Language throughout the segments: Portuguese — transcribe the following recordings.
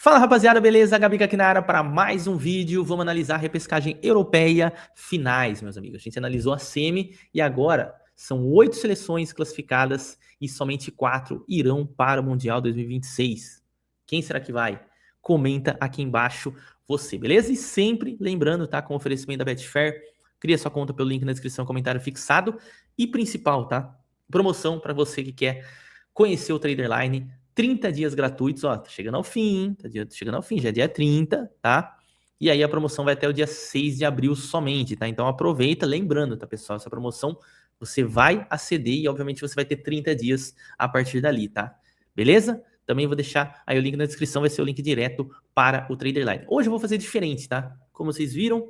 Fala rapaziada, beleza? Gabi aqui na área para mais um vídeo. Vamos analisar a repescagem europeia finais, meus amigos. A gente analisou a semi e agora são 8 seleções classificadas e somente 4 irão para o Mundial 2026. Quem será que vai? Comenta aqui embaixo você, beleza? E sempre lembrando, tá? Com o oferecimento da Betfair, cria sua conta pelo link na descrição, comentário fixado. E principal, tá? Promoção para você que quer conhecer o Traderline. 30 dias gratuitos, ó, tá chegando ao fim, tá chegando ao fim, já é dia 30, tá? E aí a promoção vai até o dia 6 de abril somente, tá? Então aproveita, lembrando, tá, pessoal, essa promoção você vai aceder e obviamente você vai ter 30 dias a partir dali, tá? Beleza? Também vou deixar aí o link na descrição, vai ser o link direto para o Traderline. Hoje eu vou fazer diferente, tá? Como vocês viram,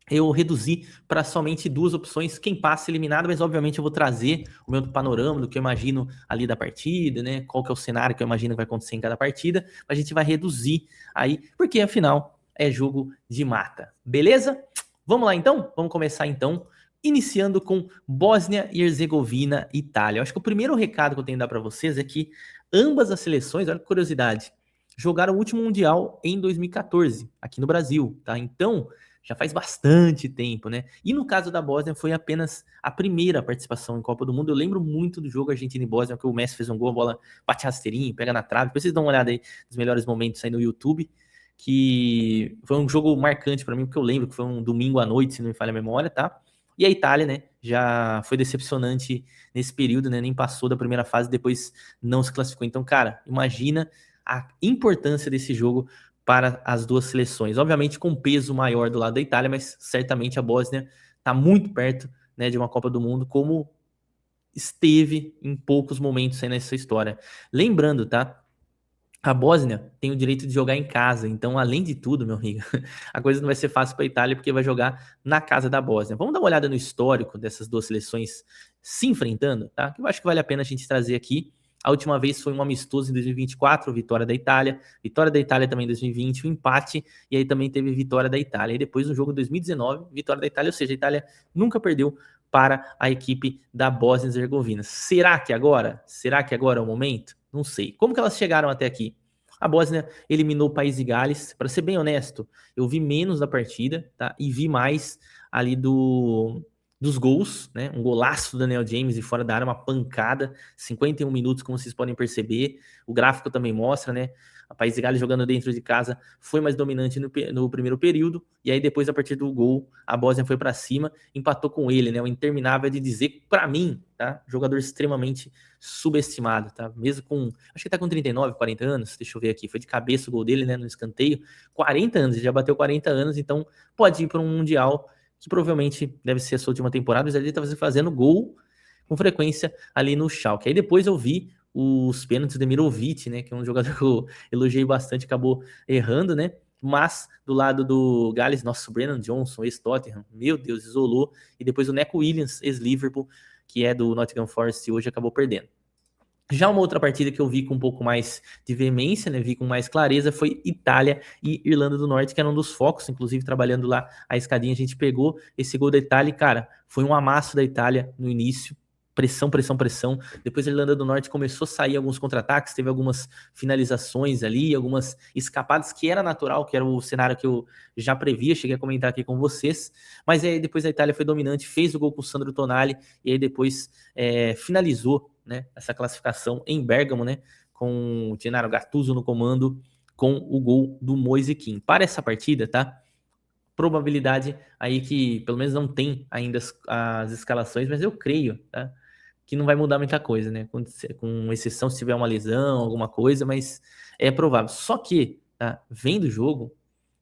eu reduzi para somente 2 opções, quem passa eliminado, mas obviamente eu vou trazer o meu panorama do que eu imagino ali da partida, né? Qual que é o cenário que eu imagino que vai acontecer em cada partida, a gente vai reduzir aí, porque afinal é jogo de mata, beleza? Vamos lá então? Vamos começar então, iniciando com Bósnia e Herzegovina e Itália. Eu acho que o primeiro recado que eu tenho que dar para vocês é que ambas as seleções, olha que curiosidade, jogaram o último Mundial em 2014, aqui no Brasil, tá? Então já faz bastante tempo, né? E no caso da Bósnia foi apenas a primeira participação em Copa do Mundo. Eu lembro muito do jogo Argentina e Bósnia, que o Messi fez um gol, a bola bate rasteirinho, pega na trave. Depois vocês dão uma olhada aí nos melhores momentos aí no YouTube, que foi um jogo marcante para mim, porque eu lembro que foi um domingo à noite, se não me falha a memória, tá? E a Itália, né, já foi decepcionante nesse período, né? Nem passou da primeira fase, depois não se classificou. Então, cara, imagina a importância desse jogo para as duas seleções. Obviamente com peso maior do lado da Itália, mas certamente a Bósnia está muito perto, né, de uma Copa do Mundo, como esteve em poucos momentos aí nessa história. Lembrando, tá? A Bósnia tem o direito de jogar em casa, então, além de tudo, meu amigo, a coisa não vai ser fácil para a Itália, porque vai jogar na casa da Bósnia. Vamos dar uma olhada no histórico dessas duas seleções se enfrentando, tá? Que eu acho que vale a pena a gente trazer aqui. A última vez foi um amistoso em 2024, vitória da Itália também em 2020, um empate, e aí também teve vitória da Itália. E depois no jogo em 2019, vitória da Itália, ou seja, a Itália nunca perdeu para a equipe da Bósnia e Herzegovina. Será que agora? Será que agora é o momento? Não sei. Como que elas chegaram até aqui? A Bósnia eliminou o País de Gales. Para ser bem honesto, eu vi menos da partida, tá? E vi mais ali dos gols, né? Um golaço do Daniel James de fora da área, uma pancada, 51 minutos, como vocês podem perceber. O gráfico também mostra, né? A País de Gales jogando dentro de casa foi mais dominante no primeiro período, e aí depois, a partir do gol, a Bósnia foi para cima, empatou com ele, né? O interminável de dizer, para mim, tá? Jogador extremamente subestimado, tá? Mesmo com, acho que tá com 39, 40 anos, deixa eu ver aqui, foi de cabeça o gol dele, né, no escanteio, 40 anos, ele já bateu 40 anos, então pode ir para um Mundial, que provavelmente deve ser a sua última temporada, mas ele estava fazendo gol com frequência ali no Schalke. Aí depois eu vi os pênaltis do Demirovic, né, que é um jogador que eu elogiei bastante, acabou errando, né, mas do lado do Gales, nossa, o Brennan Johnson, ex-Tottenham, meu Deus, isolou, e depois o Neco Williams, ex-Liverpool, que é do Nottingham Forest, e hoje acabou perdendo. Já uma outra partida que eu vi com um pouco mais de veemência, né, vi com mais clareza, foi Itália e Irlanda do Norte, que era um dos focos, inclusive trabalhando lá a escadinha, a gente pegou esse gol da Itália e, cara, foi um amasso da Itália no início, pressão, pressão, pressão. Depois a Irlanda do Norte começou a sair alguns contra-ataques, teve algumas finalizações ali, algumas escapadas, que era natural, que era o cenário que eu já previa, cheguei a comentar aqui com vocês, mas aí depois a Itália foi dominante, fez o gol com o Sandro Tonali, e aí depois finalizou, né, essa classificação em Bérgamo, né, com o Gennaro Gattuso no comando, com o gol do Moise Kean. Para essa partida, tá? Probabilidade aí que pelo menos não tem ainda as escalações, mas eu creio, tá, que não vai mudar muita coisa, né? Com exceção se tiver uma lesão, alguma coisa, mas é provável. Só que, tá, vendo o jogo,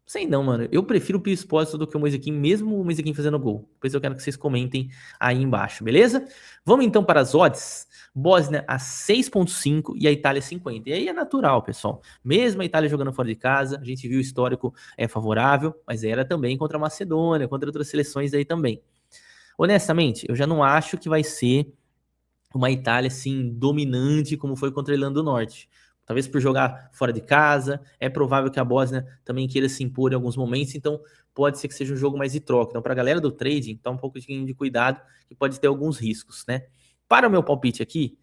sei não, mano. Eu prefiro o Pio Expósito do que o Moise Kean, mesmo o Moise Kean fazendo gol. Depois eu quero que vocês comentem aí embaixo, beleza? Vamos então para as odds. Bósnia a 6,5 e a Itália 50. E aí é natural, pessoal. Mesmo a Itália jogando fora de casa, a gente viu o histórico favorável, mas era também contra a Macedônia, contra outras seleções aí também. Honestamente, eu já não acho que vai ser uma Itália assim dominante como foi contra a Irlanda do Norte. Talvez por jogar fora de casa, é provável que a Bósnia também queira se impor em alguns momentos, então pode ser que seja um jogo mais de troca. Então, para a galera do trading, tá um pouco de cuidado, que pode ter alguns riscos, né? Para o meu palpite aqui,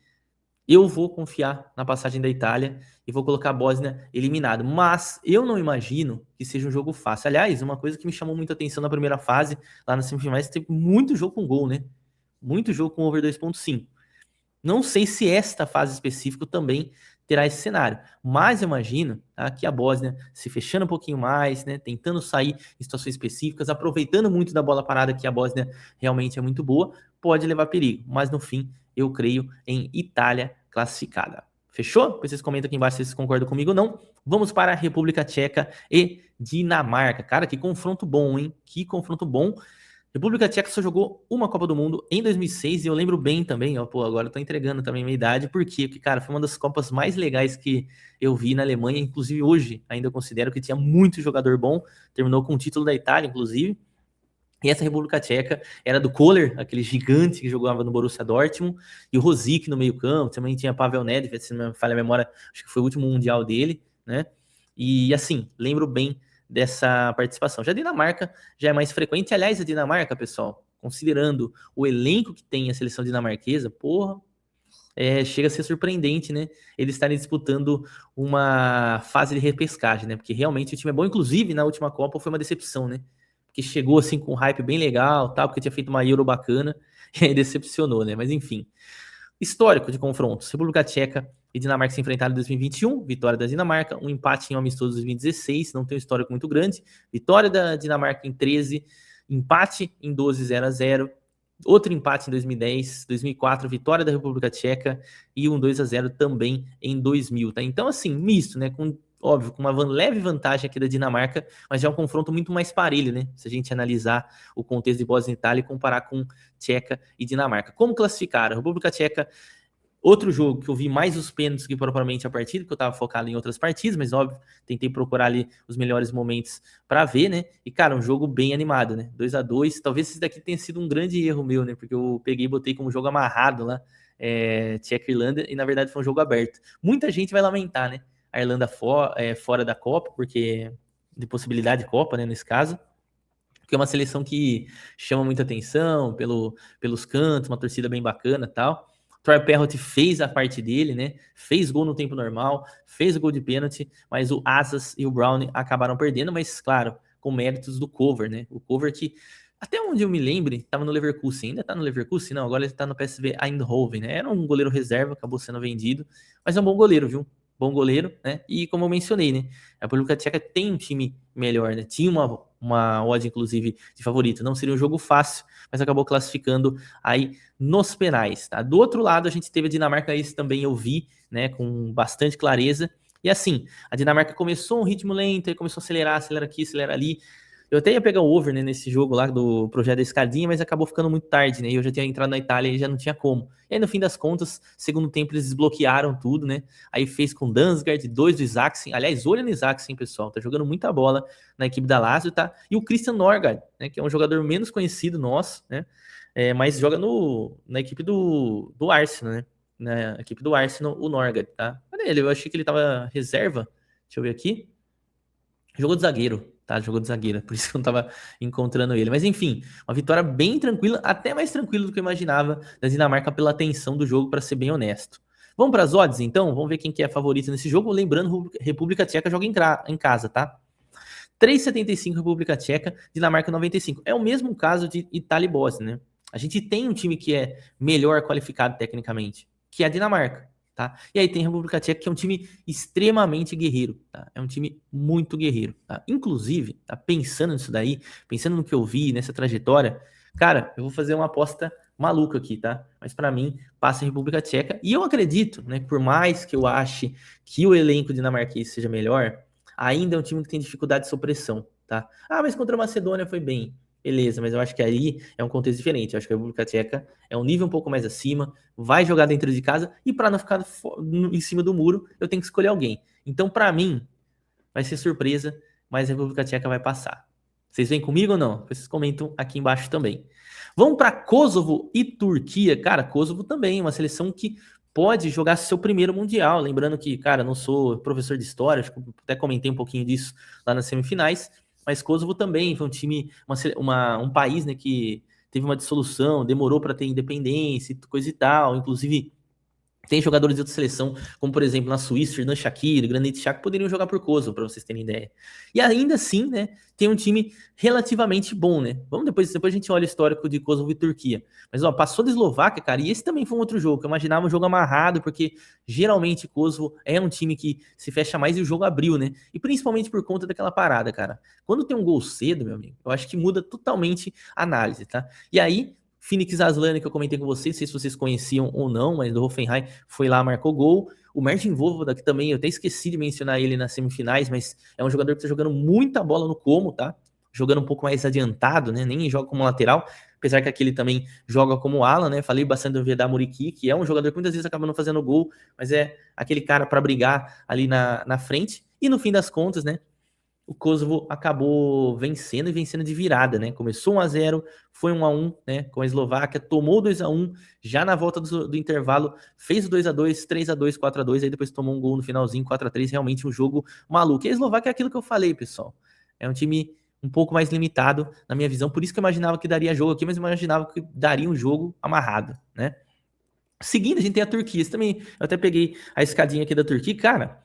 Eu vou confiar na passagem da Itália e vou colocar a Bósnia eliminada. Mas eu não imagino que seja um jogo fácil. Aliás, uma coisa que me chamou muita atenção na primeira fase, lá nas semifinais, teve muito jogo com gol, né? Muito jogo com over 2.5. Não sei se esta fase específica também terá esse cenário, mas eu imagino, tá, que a Bósnia se fechando um pouquinho mais, né, tentando sair em situações específicas, aproveitando muito da bola parada, que a Bósnia realmente é muito boa, pode levar perigo. Mas no fim, eu creio em Itália classificada. Fechou? Depois vocês comentam aqui embaixo se vocês concordam comigo ou não. Vamos para a República Tcheca e Dinamarca. Cara, que confronto bom, hein? Que confronto bom. República Tcheca só jogou uma Copa do Mundo em 2006 e eu lembro bem também, ó, pô, agora eu tô entregando também minha idade, por quê? Porque, cara, foi uma das Copas mais legais que eu vi na Alemanha, inclusive hoje ainda eu considero que tinha muito jogador bom, terminou com o título da Itália, inclusive, e essa República Tcheca era do Kohler, aquele gigante que jogava no Borussia Dortmund, e o Rosic no meio campo, também tinha Pavel Nedved, se não me falha a memória, acho que foi o último Mundial dele, né? E assim, lembro bem dessa participação. Já a Dinamarca já é mais frequente. Aliás, a Dinamarca, pessoal, considerando o elenco que tem a seleção dinamarquesa, porra, chega a ser surpreendente, né? Eles estarem disputando uma fase de repescagem, né? Porque realmente o time é bom. Inclusive, na última Copa foi uma decepção, né? Porque chegou assim com um hype bem legal, tal, porque tinha feito uma Euro bacana, e aí decepcionou, né? Mas enfim. Histórico de confrontos: República Tcheca e Dinamarca se enfrentaram em 2021, vitória da Dinamarca, um empate em amistoso em 2016, não tem um histórico muito grande, vitória da Dinamarca em 13, empate em 12, 0-0, outro empate em 2010, 2004, vitória da República Tcheca e um 2-0 também em 2000, tá? Então, assim, misto, né? Óbvio, com uma leve vantagem aqui da Dinamarca, mas já é um confronto muito mais parelho, né? Se a gente analisar o contexto de Bósnia e Itália e comparar com Tcheca e Dinamarca. Como classificaram? A República Tcheca, outro jogo que eu vi mais os pênaltis que propriamente a partida, porque eu tava focado em outras partidas, mas óbvio, tentei procurar ali os melhores momentos para ver, né? E, cara, um jogo bem animado, né? 2-2. Talvez esse daqui tenha sido um grande erro meu, né? Porque eu peguei e botei como jogo amarrado lá, Tcheca e Irlanda, e na verdade foi um jogo aberto. Muita gente vai lamentar, né? A Irlanda fora da Copa, porque de possibilidade de Copa, né, nesse caso, porque é uma seleção que chama muita atenção pelos cantos, uma torcida bem bacana e tal. Troy Parrott fez a parte dele, né? Fez gol no tempo normal, fez o gol de pênalti, mas o Asas e o Brown acabaram perdendo, mas claro, com méritos do cover, né? O cover que, até onde eu me lembre, estava no Leverkusen. Ainda tá no Leverkusen? Não, agora ele tá no PSV Eindhoven, né? Era um goleiro reserva, acabou sendo vendido, mas é um bom goleiro, viu? Bom goleiro, né? E como eu mencionei, né? A República Tcheca tem um time melhor, né? Tinha uma odd, inclusive, de favorito. Não seria um jogo fácil, mas acabou classificando aí nos penais, tá? Do outro lado, a gente teve a Dinamarca, esse também eu vi, né? Com bastante clareza. E assim, a Dinamarca começou um ritmo lento, aí começou a acelerar, acelera aqui, acelera ali. Eu até ia pegar o over, né, nesse jogo lá do projeto da escadinha, mas acabou ficando muito tarde, né? E eu já tinha entrado na Itália e já não tinha como. E aí, no fim das contas, segundo tempo, eles desbloquearam tudo, né? Aí fez com Dansgaard, 2 do Isaacsen. Aliás, olha no Isaacsen, pessoal. Tá jogando muita bola na equipe da Lazio, tá? E o Christian Norgard, né? Que é um jogador menos conhecido nosso, né? Mas joga na equipe do Arsenal, né? Na equipe do Arsenal, o Norgard, tá? Olha ele, eu achei que ele tava reserva. Deixa eu ver aqui. Jogou de zagueiro, tá? Jogou de zagueiro, por isso que eu não tava encontrando ele. Mas enfim, uma vitória bem tranquila, até mais tranquila do que eu imaginava da Dinamarca pela tensão do jogo, para ser bem honesto. Vamos para as odds, então? Vamos ver quem que é favorito nesse jogo. Lembrando, República Tcheca joga em casa, tá? 3,75 República Tcheca, Dinamarca 95. É o mesmo caso de Itália e Bósnia, né? A gente tem um time que é melhor qualificado tecnicamente, que é a Dinamarca. Tá? E aí tem a República Tcheca, que é um time extremamente guerreiro, tá? É um time muito guerreiro, tá? Inclusive, tá? Pensando nisso daí, pensando no que eu vi, nessa trajetória, cara, eu vou fazer uma aposta maluca aqui, tá? Mas para mim, passa a República Tcheca, e eu acredito, né, por mais que eu ache que o elenco dinamarquês seja melhor, ainda é um time que tem dificuldade de supressão, tá? Ah, mas contra a Macedônia foi bem. Beleza, mas eu acho que aí é um contexto diferente. Eu acho que a República Tcheca é um nível um pouco mais acima, vai jogar dentro de casa, e para não ficar em cima do muro, eu tenho que escolher alguém. Então, para mim, vai ser surpresa, mas a República Tcheca vai passar. Vocês vêm comigo ou não? Vocês comentam aqui embaixo também. Vamos para Kosovo e Turquia. Cara, Kosovo também, uma seleção que pode jogar seu primeiro Mundial. Lembrando que, cara, não sou professor de história, acho que até comentei um pouquinho disso lá nas semifinais, mas Kosovo também foi um time, um país, né, que teve uma dissolução, demorou para ter independência, coisa e tal. Inclusive, Tem jogadores de outra seleção, como por exemplo na Suíça, Hernan Shaqiri, Granit Xhaka, poderiam jogar por Kosovo, para vocês terem ideia. E ainda assim, né, tem um time relativamente bom, né? Vamos depois a gente olha o histórico de Kosovo e Turquia. Mas ó, passou da Eslováquia, cara, e esse também foi um outro jogo, que eu imaginava um jogo amarrado, porque geralmente Kosovo é um time que se fecha mais e o jogo abriu, né? E principalmente por conta daquela parada, cara. Quando tem um gol cedo, meu amigo, eu acho que muda totalmente a análise, tá? E aí, Phoenix Aslan, que eu comentei com vocês, não sei se vocês conheciam ou não, mas do Hoffenheim foi lá, marcou gol. O Martin Voivoda, que também, eu até esqueci de mencionar ele nas semifinais, mas é um jogador que tá jogando muita bola no Como, tá? Jogando um pouco mais adiantado, né? Nem joga como lateral, apesar que aquele também joga como ala, né? Falei bastante do Vedá Muriqi, que é um jogador que muitas vezes acaba não fazendo gol, mas é aquele cara para brigar ali na frente. E no fim das contas, né? O Kosovo acabou vencendo e vencendo de virada, né? Começou 1-0, foi 1-1, né? Com a Eslováquia, tomou 2-1, já na volta do intervalo, fez o 2-2, 3-2, 4-2, aí depois tomou um gol no finalzinho, 4-3, realmente um jogo maluco. E a Eslováquia é aquilo que eu falei, pessoal. É um time um pouco mais limitado, na minha visão, por isso que eu imaginava que daria jogo aqui, mas eu imaginava que daria um jogo amarrado, né? Seguindo, a gente tem a Turquia, isso também, eu até peguei a escadinha aqui da Turquia, cara.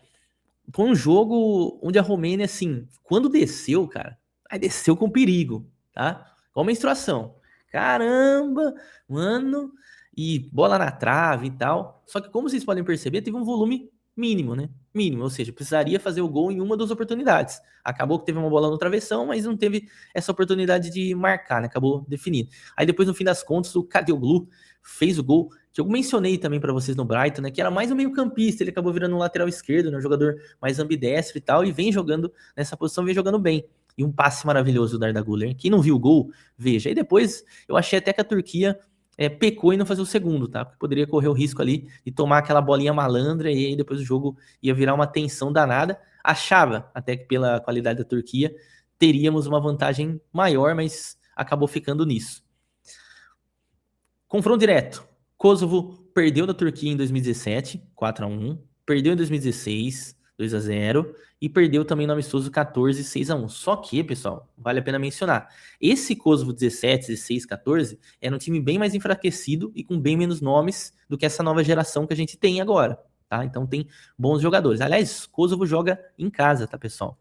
Foi um jogo onde a Romênia, assim, quando desceu, cara, aí desceu com perigo, tá? Com menstruação. Caramba, mano, e bola na trave e tal. Só que, como vocês podem perceber, teve um volume mínimo, né? Mínimo, ou seja, precisaria fazer o gol em uma das oportunidades. Acabou que teve uma bola no travessão, mas não teve essa oportunidade de marcar, né? Acabou definindo. Aí depois, no fim das contas, o Kadıoğlu fez o gol, que eu mencionei também para vocês no Brighton, né? Que era mais um meio-campista, ele acabou virando um lateral esquerdo, né? Um jogador mais ambidestro e tal, e vem jogando nessa posição, vem jogando bem. E um passe maravilhoso do Arda Güler. Quem não viu o gol, veja. E depois, eu achei até que a Turquia pecou em não fazer o segundo, tá? Porque poderia correr o risco ali de tomar aquela bolinha malandra e aí depois o jogo ia virar uma tensão danada. Achava até que pela qualidade da Turquia teríamos uma vantagem maior, mas acabou ficando nisso. Confronto direto. Kosovo perdeu da Turquia em 2017, 4-1. Perdeu em 2016, 2-0. E perdeu também no amistoso 14, 6-1. Só que, pessoal, vale a pena mencionar. Esse Kosovo 17, 16, 14 era um time bem mais enfraquecido e com bem menos nomes do que essa nova geração que a gente tem agora. Tá? Então tem bons jogadores. Aliás, Kosovo joga em casa, tá, pessoal?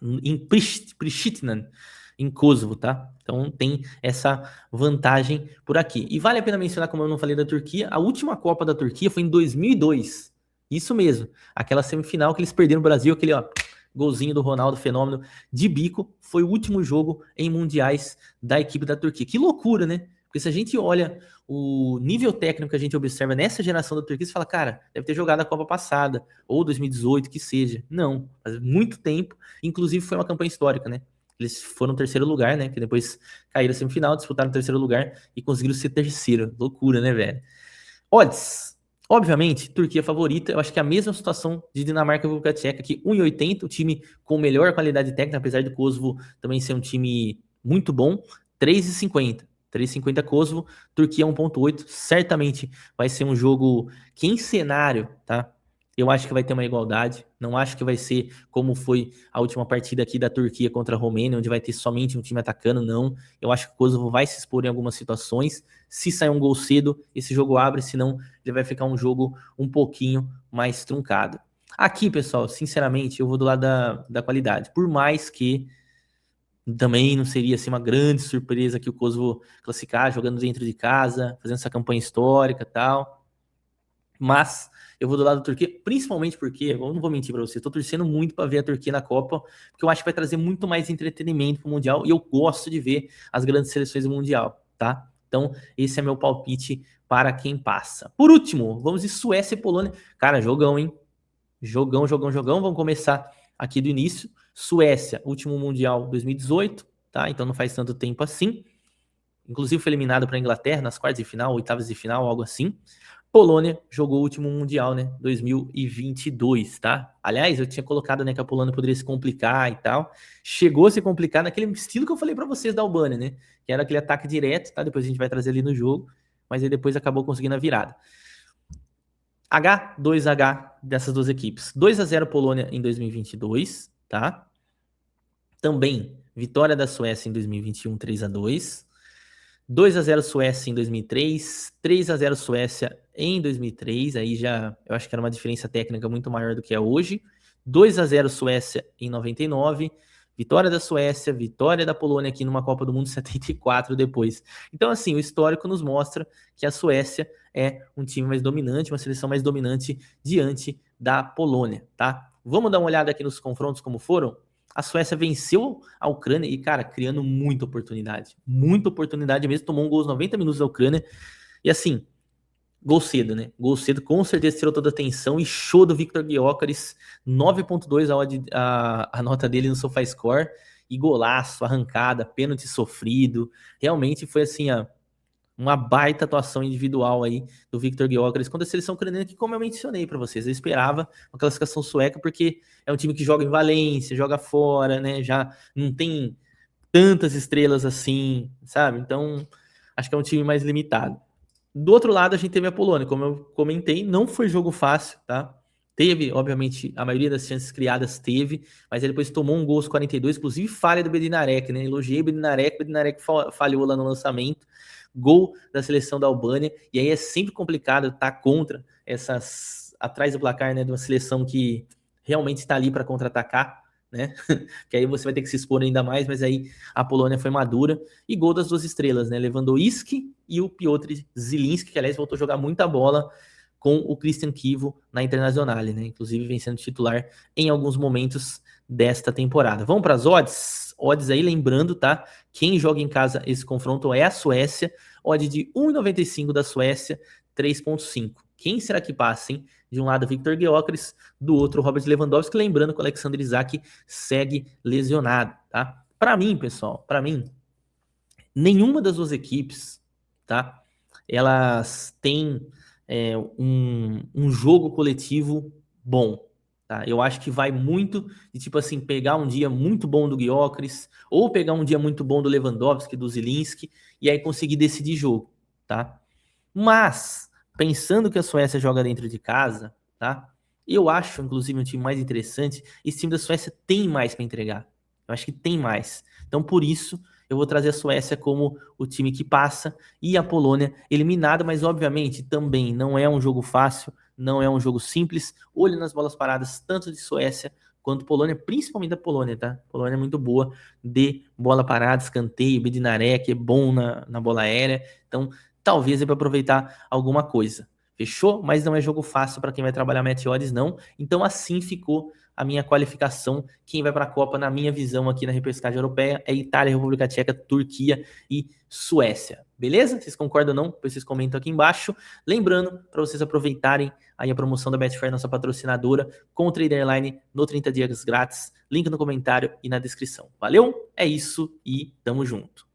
Em Pristina, em Kosovo, tá? Então tem essa vantagem por aqui. E vale a pena mencionar, como eu não falei da Turquia, a última Copa da Turquia foi em 2002. Isso mesmo, aquela semifinal que eles perderam no Brasil, aquele ó, golzinho do Ronaldo Fenômeno de bico, foi o último jogo em mundiais da equipe da Turquia. Que loucura, né? Porque se a gente olha o nível técnico que a gente observa nessa geração da Turquia, você fala, cara, deve ter jogado a Copa passada, ou 2018, que seja. Não, faz muito tempo. Inclusive foi uma campanha histórica, né? Eles foram terceiro lugar, né? Que depois caíram a semifinal, disputaram o terceiro lugar e conseguiram ser terceiro. Loucura, né, velho? Odds. Obviamente, Turquia favorita. Eu acho que é a mesma situação de Dinamarca e República Tcheca, que 1,80, o time com melhor qualidade técnica, apesar de Kosovo também ser um time muito bom, 3,50. 3,50 Kosovo, Turquia 1,8. Certamente vai ser um jogo que, em cenário, tá? Eu acho que vai ter uma igualdade. Não acho que vai ser como foi a última partida aqui da Turquia contra a Romênia, onde vai ter somente um time atacando. Não. Eu acho que o Kosovo vai se expor em algumas situações. Se sair um gol cedo, esse jogo abre, senão ele vai ficar um jogo um pouquinho mais truncado. Aqui, pessoal, sinceramente, eu vou do lado da qualidade. Por mais que também não seria assim, uma grande surpresa que o Kosovo classificar jogando dentro de casa, fazendo essa campanha histórica e tal. Mas eu vou do lado da Turquia, principalmente porque, eu não vou mentir para você, estou torcendo muito para ver a Turquia na Copa, porque eu acho que vai trazer muito mais entretenimento para o Mundial e eu gosto de ver as grandes seleções do Mundial, tá? Então, esse é meu palpite para quem passa. Por último, vamos de Suécia e Polônia. Cara, jogão, hein? Jogão, jogão, jogão. Vamos começar aqui do início. Suécia, último Mundial 2018, tá? Então não faz tanto tempo assim. Inclusive foi eliminado para a Inglaterra nas quartas de final, oitavas de final, algo assim. Polônia jogou o último Mundial, né? 2022, tá? Aliás, eu tinha colocado, né, que a Polônia poderia se complicar e tal. Chegou a se complicar naquele estilo que eu falei para vocês da Albânia, né? Que era aquele ataque direto, tá? Depois a gente vai trazer ali no jogo. Mas aí depois acabou conseguindo a virada. H2H dessas duas equipes. 2-0 Polônia em 2022, tá? Também vitória da Suécia em 2021, 3-2. 2-0 Suécia em 2003, 3-0 Suécia em 2003, aí já eu acho que era uma diferença técnica muito maior do que é hoje. 2-0 Suécia em 99, vitória da Suécia, vitória da Polônia aqui numa Copa do Mundo 74 depois. Então, assim, o histórico nos mostra que a Suécia é um time mais dominante, uma seleção mais dominante diante da Polônia, tá? Vamos dar uma olhada aqui nos confrontos como foram? A Suécia venceu a Ucrânia e, cara, criando muita oportunidade mesmo, tomou um gol aos 90 minutos da Ucrânia, e assim, gol cedo, né? Gol cedo, com certeza tirou toda a atenção, e show do Viktor Gyökeres, 9.2 a nota dele no SofaScore, e golaço, arrancada, pênalti sofrido, realmente foi assim, uma baita atuação individual aí do Viktor Gyökeres contra a seleção ucraniana, que, como eu mencionei para vocês, eu esperava uma classificação sueca, porque é um time que joga em Valência, joga fora, né? Já não tem tantas estrelas assim, sabe? Então, acho que é um time mais limitado. Do outro lado, a gente teve a Polônia, como eu comentei, não foi jogo fácil, tá? Teve, obviamente, a maioria das chances criadas teve, mas ele depois tomou um gol aos 42, inclusive falha do Bednarek, né? Elogiei o Bednarek falhou lá no lançamento, gol da seleção da Albânia, e aí é sempre complicado estar contra essas, atrás do placar, né, de uma seleção que realmente está ali para contra-atacar, né? Que aí você vai ter que se expor ainda mais, mas aí a Polônia foi madura, e gol das duas estrelas, né? Lewandowski e o Piotr Zielinski, que aliás voltou a jogar muita bola com o Christian Kivo na Internazionale, né? Inclusive vencendo titular em alguns momentos desta temporada. Vamos para as odds? Odds aí, lembrando, tá? Quem joga em casa esse confronto é a Suécia. Odd de 1,95 da Suécia, 3,5. Quem será que passa, hein? De um lado, Viktor Gyökeres, do outro, Robert Lewandowski. Lembrando que o Alexander Isak segue lesionado, tá? Para mim, pessoal, nenhuma das duas equipes, tá? Elas têm um jogo coletivo bom, tá? Eu acho que vai muito de, tipo assim, pegar um dia muito bom do Gyökeres ou pegar um dia muito bom do Lewandowski, do Zielinski, e aí conseguir decidir jogo, tá? Mas, pensando que a Suécia joga dentro de casa, tá? Eu acho, inclusive, um time mais interessante. Esse time da Suécia tem mais para entregar. Eu acho que tem mais. Então, por isso, eu vou trazer a Suécia como o time que passa e a Polônia eliminada, mas obviamente também não é um jogo fácil, não é um jogo simples. Olho nas bolas paradas, tanto de Suécia quanto Polônia, principalmente da Polônia, tá? A Polônia é muito boa de bola parada, escanteio, Bednarek é bom na bola aérea, então talvez é para aproveitar alguma coisa. Fechou? Mas não é jogo fácil para quem vai trabalhar match odds, não. Então assim ficou a minha qualificação. Quem vai para a Copa, na minha visão aqui na repescagem europeia, é Itália, República Tcheca, Turquia e Suécia. Beleza? Vocês concordam ou não? Depois vocês comentam aqui embaixo. Lembrando, para vocês aproveitarem aí a promoção da Betfair, nossa patrocinadora, com o Traderline no 30 dias grátis. Link no comentário e na descrição. Valeu? É isso e tamo junto.